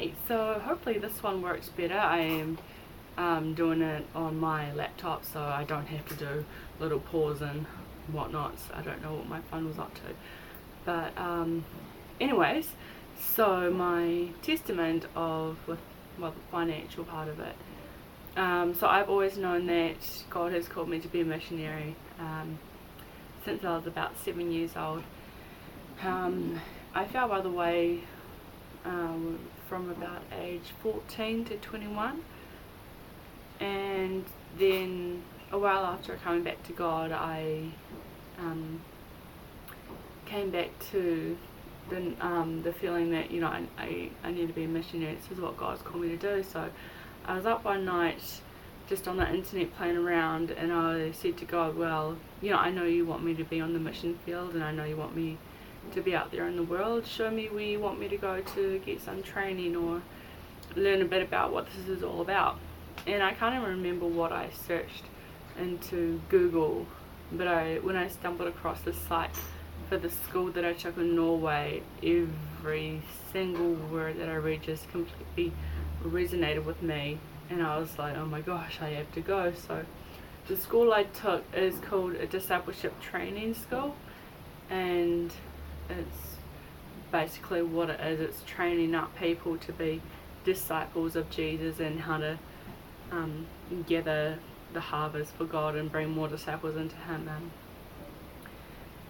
Okay, so hopefully this one works better. I am doing it on my laptop, so I don't have to do little pause and whatnot. So I don't know what my phone was up to. But anyways, so my testament of the financial part of it. So I've always known that God has called me to be a missionary since I was about 7 years old. I fell by the way from about age 14 to 21, and then a while after coming back to God, I came back to the feeling that, you know, I need to be a missionary. This is what God's called me to do. So I was up one night just on the internet playing around, and I said to God, well, you know, I know you want me to be on the mission field, and I know you want me to be out there in the world. Show me where you want me to go to get some training or learn a bit about what this is all about. And I can't even remember what I searched into Google, but when I stumbled across the site for the school that I took in Norway, every single word that I read just completely resonated with me, and I was like, oh my gosh, I have to go. So the school I took is called a discipleship training school, and it's basically what it is. It's training up people to be disciples of Jesus and how to gather the harvest for God and bring more disciples into Him.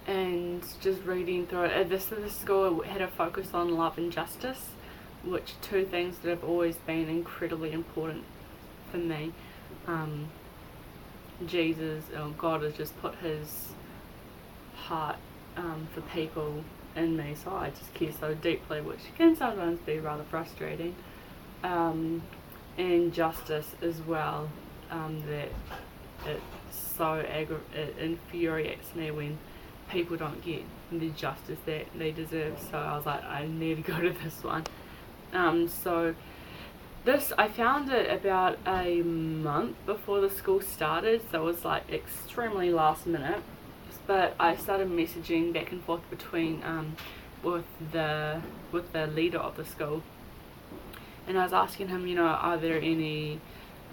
And just reading through it, this school had a focus on love and justice, which are two things that have always been incredibly important for me. Jesus, God has just put His heart for people in me, so I just care so deeply, which can sometimes be rather frustrating. And justice as well, that it infuriates me when people don't get the justice that they deserve. So I was like, I need to go to this one. So this, I found it about a month before the school started, so it was like extremely last minute. But I started messaging back and forth between with the leader of the school, and I was asking him, you know, are there any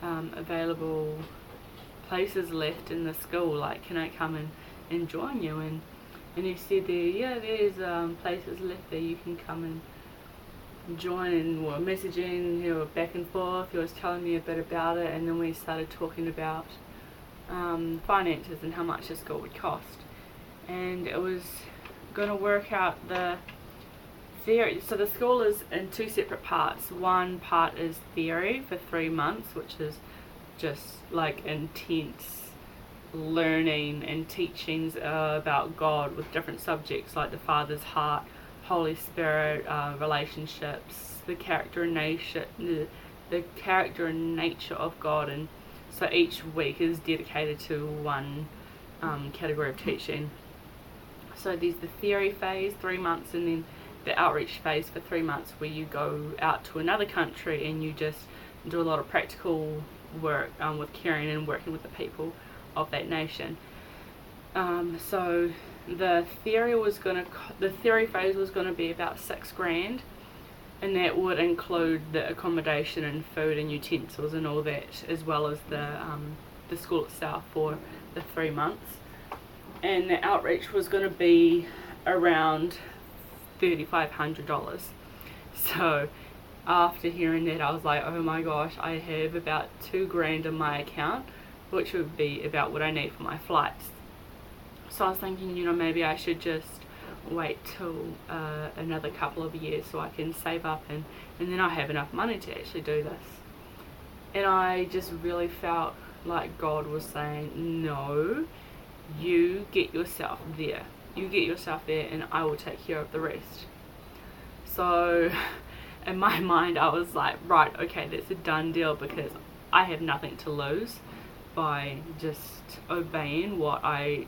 available places left in the school? Like, can I come and join you? And he said, there's places left there, you can come and join. And we were messaging, you know, back and forth. He was telling me a bit about it, and then we started talking about finances and how much the school would cost. And it was going to work out the theory. So the school is in two separate parts. One part is theory for 3 months, which is just like intense learning and teachings about God with different subjects like the Father's heart, Holy Spirit, relationships, the character and nature, the character and nature of God. And so each week is dedicated to one category of teaching. So there's the theory phase, 3 months, and then the outreach phase for 3 months, where you go out to another country and you just do a lot of practical work with caring and working with the people of that nation. So the theory phase was going to be about $6,000, and that would include the accommodation and food and utensils and all that, as well as the school itself for the 3 months. And the outreach was going to be around $3,500. So after hearing that, I was like, oh my gosh, I have about $2,000 in my account, which would be about what I need for my flights. So I was thinking, you know, maybe I should just wait till another couple of years so I can save up, and then I have enough money to actually do this. And I just really felt like God was saying, no, you get yourself there. You get yourself there, and I will take care of the rest. So in my mind, I was like, right, okay, that's a done deal, because I have nothing to lose by just obeying what I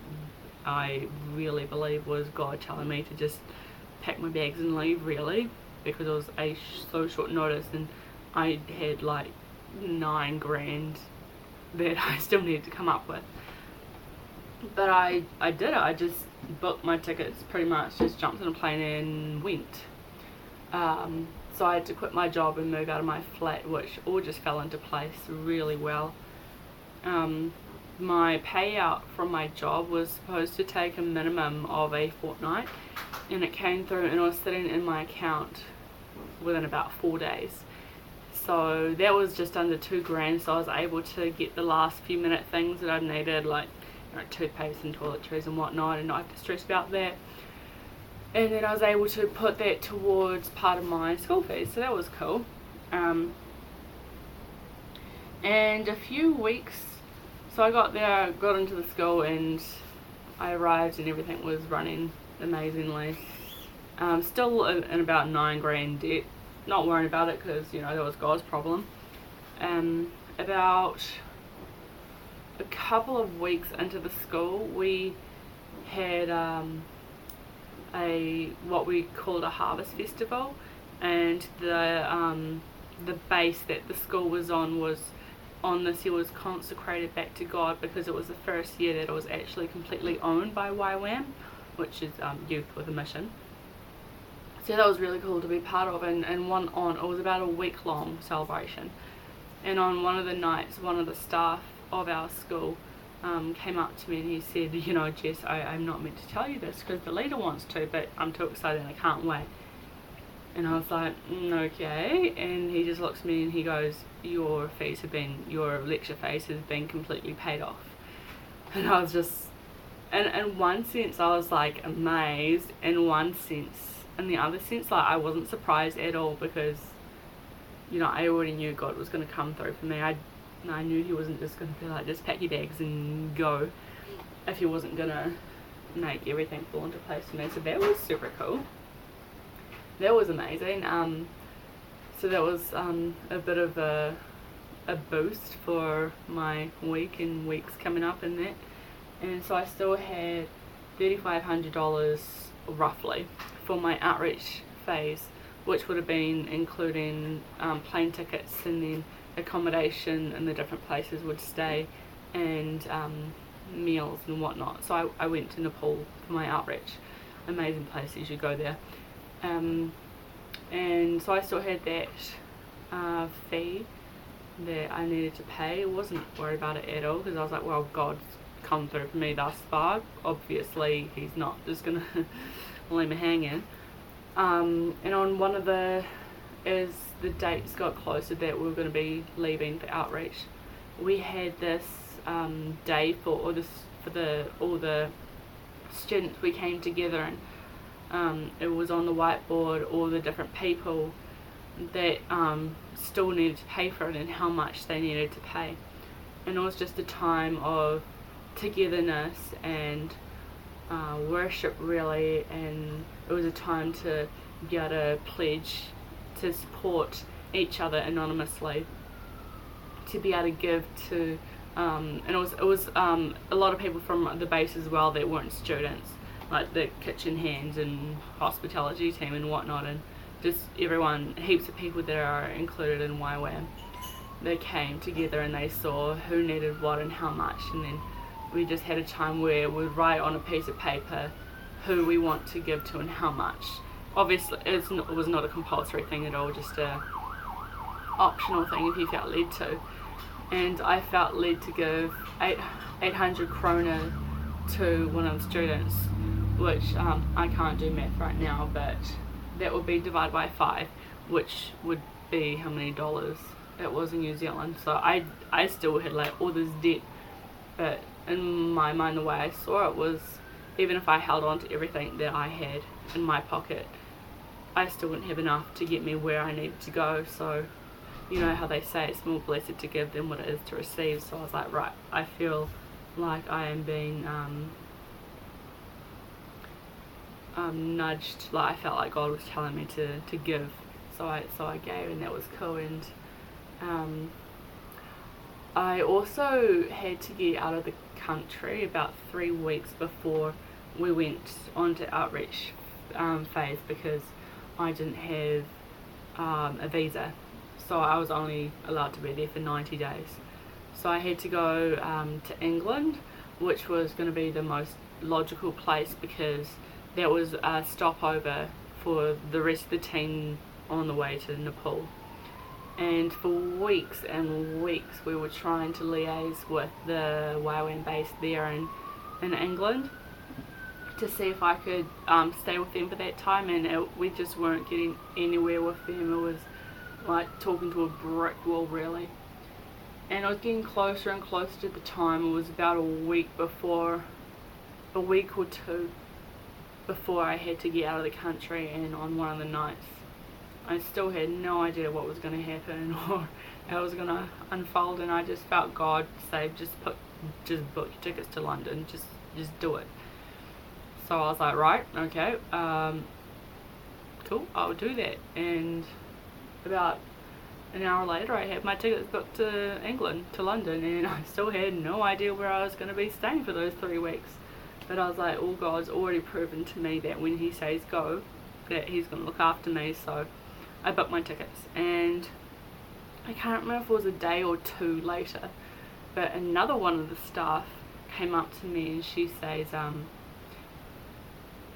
really believe was God telling me to just pack my bags and leave, really, because it was so short notice, and I had like $9,000 that I still needed to come up with. But I did it. I just booked my tickets, pretty much just jumped on a plane and went. So I had to quit my job and move out of my flat, which all just fell into place really well. My payout from my job was supposed to take a minimum of a fortnight, and it came through and it was sitting in my account within about 4 days. So that was just under $2,000, so I was able to get the last few minute things that I needed, like toothpaste and toiletries and whatnot, and not have to stress about that. And then I was able to put that towards part of my school fees, so that was cool. And a few weeks, so I got there, got into the school, and I arrived and everything was running amazingly. Still in about $9,000 debt. Not worrying about it because, that was God's problem. About a couple of weeks into the school, we had what we called a harvest festival, and the base that the school was on this year was consecrated back to God, because it was the first year that it was actually completely owned by YWAM, which is Youth with a Mission. So that was really cool to be part of, and it was about a week-long celebration. And on one of the nights, one of the staff of our school came up to me and he said, Jess, I'm not meant to tell you this because the leader wants to, but I'm too excited and I can't wait. And I was like, okay. And he just looks at me and he goes, your lecture fees has been completely paid off. And I was just, in one sense I was like amazed, in the other sense, like, I wasn't surprised at all, because I already knew God was going to come through for me. I knew he wasn't just going to be like, just pack your bags and go, if he wasn't going to make everything fall into place for me. So that was super cool. That was amazing. So that was a bit of a boost for my week and weeks coming up in that. And so I still had $3,500 roughly for my outreach phase, which would have been including plane tickets and then accommodation in the different places would stay, and meals and whatnot. So I went to Nepal for my outreach. Amazing place, you should go there. And so I still had that fee that I needed to pay. I wasn't worried about it at all, because I was like, well, God's come through for me thus far. Obviously he's not just gonna leave me hanging. And on one of as the dates got closer that we were going to be leaving for outreach, we had this day for all the students. We came together, and it was on the whiteboard all the different people that still needed to pay for it and how much they needed to pay. And it was just a time of togetherness and worship, really, and it was a time to be able to pledge to support each other anonymously, to be able to give to and it was a lot of people from the base as well that weren't students, like the kitchen hands and hospitality team and whatnot, and just everyone, heaps of people that are included in YWAM. They came together and they saw who needed what and how much, and then we just had a time where we'd write on a piece of paper who we want to give to and how much. Obviously it was not a compulsory thing at all, just a optional thing if you felt led to. And I felt led to give 800 krona to one of the students, which I can't do math right now, but that would be divided by 5, which would be how many dollars it was in New Zealand. So I still had like all this debt, but in my mind the way I saw it was, even if I held on to everything that I had in my pocket, I still wouldn't have enough to get me where I needed to go. So you know how they say it's more blessed to give than what it is to receive. So I was like, right, I feel like I am being nudged, like I felt like God was telling me to give. So I gave, and that was cool. And I also had to get out of the country about 3 weeks before we went on to outreach phase, because I didn't have a visa, so I was only allowed to be there for 90 days. So I had to go to England, which was going to be the most logical place, because that was a stopover for the rest of the team on the way to Nepal. And for weeks and weeks we were trying to liaise with the YWAM base there in England to see if I could stay with them for that time, and we just weren't getting anywhere with them. It was like talking to a brick wall, really. And I was getting closer and closer to the time. It was about a week or two before I had to get out of the country, and on one of the nights I still had no idea what was going to happen or how it was going to unfold, and I just felt God say, just book your tickets to London, just do it. So I was like, right, okay, cool, I'll do that. And about an hour later I had my tickets booked to England, to London, and I still had no idea where I was going to be staying for those 3 weeks. But I was like, oh, God's already proven to me that when he says go, that he's going to look after me. So I booked my tickets, and I can't remember if it was a day or two later, but another one of the staff came up to me and she says,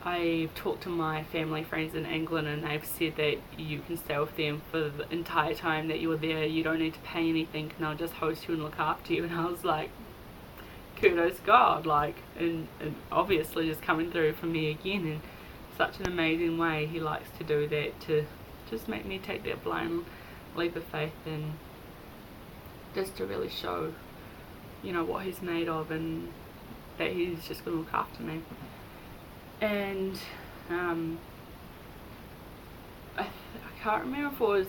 I've talked to my family friends in England, and they've said that you can stay with them for the entire time that you're there. You don't need to pay anything, and I'll just host you and look after you. And I was like, kudos God, like, and obviously just coming through for me again in such an amazing way. He likes to do that, to just make me take that blind leap of faith, and just to really show, you know, what he's made of, and that he's just going to look after me. And I can't remember if it was,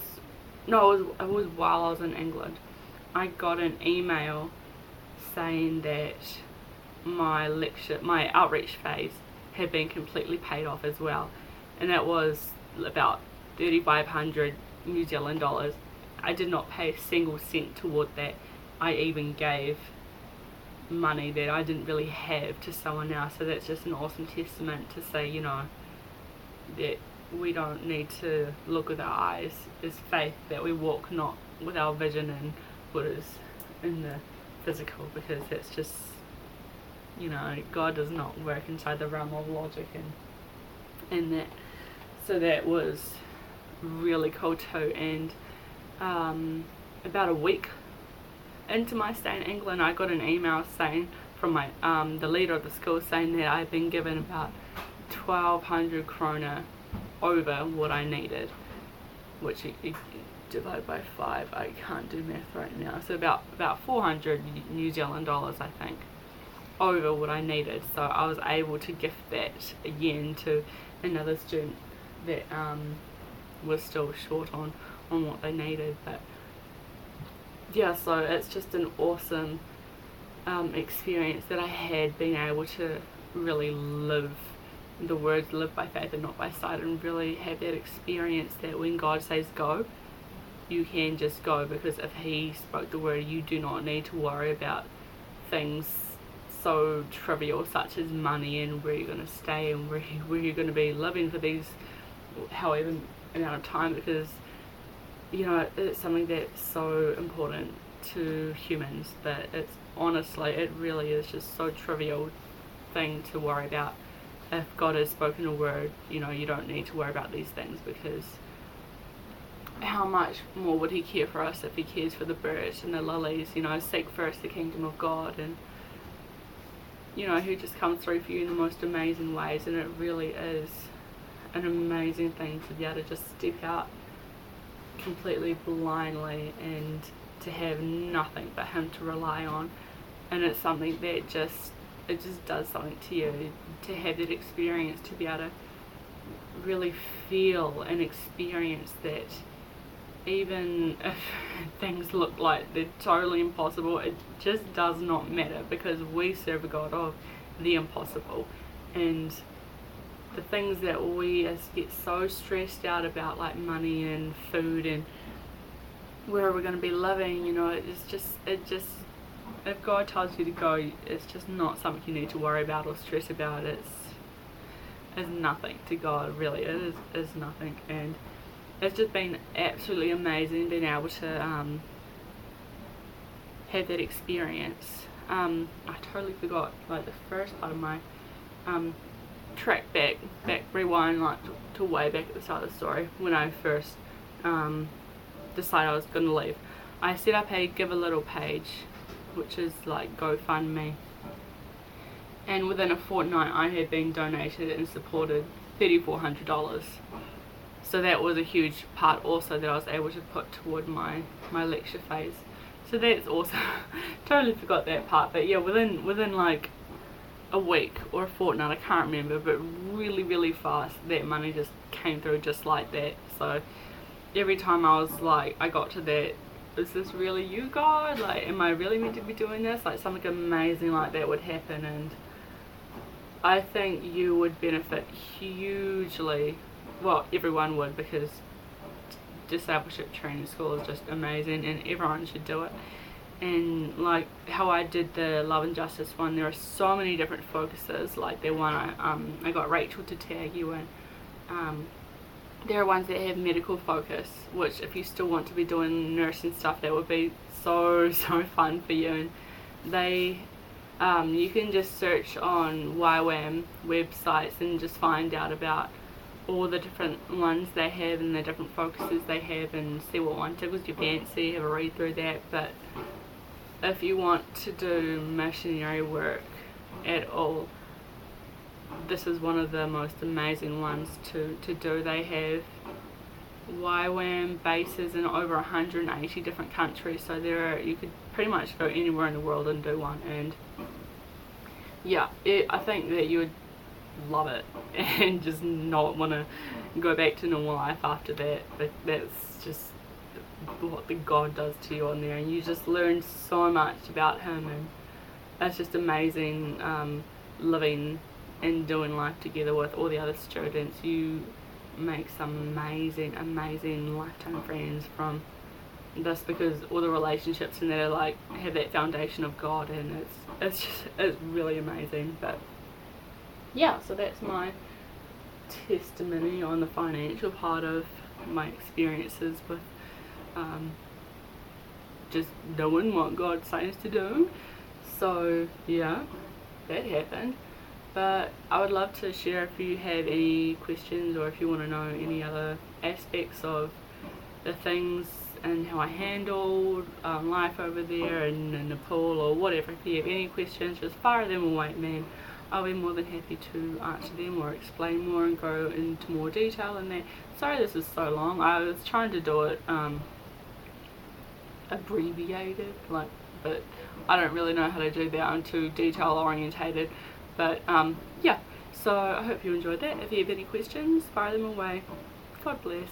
no, it was while I was in England. I got an email saying that my outreach phase had been completely paid off as well, and that was about 3,500 New Zealand dollars. I did not pay a single cent toward that. I even gave money that I didn't really have to someone else. So that's just an awesome testament to say, you know, that we don't need to look with our eyes as faith, that we walk not with our vision and what is in the physical, because that's just, you know, God does not work inside the realm of logic, and that. So that was really cool too. And about a week into my stay in England, I got an email saying from my the leader of the school, saying that I had been given about 1,200 krona over what I needed, which you divide by 5, I can't do math right now, so about 400 New Zealand dollars, I think, over what I needed. So I was able to gift that again to another student that was still short on what they needed. But yeah, so it's just an awesome experience that I had, being able to really live the words, live by faith and not by sight, and really have that experience that when God says go, you can just go, because if he spoke the word, you do not need to worry about things so trivial such as money and where you're going to stay and where you're going to be living for these however amount of time, because, you know, it's something that's so important to humans that it's honestly, it really is just so trivial thing to worry about. If God has spoken a word, you know, you don't need to worry about these things, because how much more would he care for us if he cares for the birds and the lilies? You know, seek first the kingdom of God, and, you know, he just comes through for you in the most amazing ways. And it really is an amazing thing to be able to just step out completely blindly and to have nothing but him to rely on. And it's something that it just does something to you, to have that experience, to be able to really feel and experience that even if things look like they're totally impossible, it just does not matter, because we serve a God of the impossible. And the things that we get so stressed out about, like money and food and where we're going to be living, you know, it just if God tells you to go, it's just not something you need to worry about or stress about. It's nothing to God, really. It is nothing. And it's just been absolutely amazing being able to have that experience. I totally forgot, like, the first part of my track back, rewind like to way back at the start of the story when I first decided I was going to leave. I set up a Give a Little page, which is like GoFundMe, and within a fortnight I had been donated and supported $3,400. So that was a huge part also that I was able to put toward my lecture phase. So that's awesome. Totally forgot that part, but yeah, within like a week or a fortnight, I can't remember, but really fast, that money just came through just like that. So every time I was like, I got to that, is this really you, God? Like, am I really meant to be doing this? Like, something amazing like that would happen, and I think you would benefit hugely. Well, everyone would, because discipleship training school is just amazing and everyone should do it. And like how I did the Love and Justice one, there are so many different focuses. Like the one I got Rachel to tag you in. There are ones that have medical focus, which if you still want to be doing nursing stuff, that would be so fun for you. And they you can just search on YWAM websites and just find out about all the different ones they have and the different focuses they have, and see what one tickles your fancy, have a read through that. But if you want to do missionary work at all, this is one of the most amazing ones to do. They have YWAM bases in over 180 different countries, so you could pretty much go anywhere in the world and do one. And yeah, I think that you would love it and just not want to go back to normal life after that. But that's just what the God does to you on there, and you just learn so much about him, and it's just amazing living and doing life together with all the other students. You make some amazing lifetime friends from this, because all the relationships in there like have that foundation of God, and it's really amazing. But yeah, so that's my testimony on the financial part of my experiences with just doing what God says to do. So yeah, that happened. But I would love to share if you have any questions, or if you want to know any other aspects of the things and how I handled life over there in Nepal, or whatever. If you have any questions, just fire them away, man. I'll be more than happy to answer them or explain more and go into more detail in that. Sorry this is so long. I was trying to do it abbreviated, but I don't really know how to do that. I'm too detail orientated. But yeah, so I hope you enjoyed that. If you have any questions, fire them away. God bless.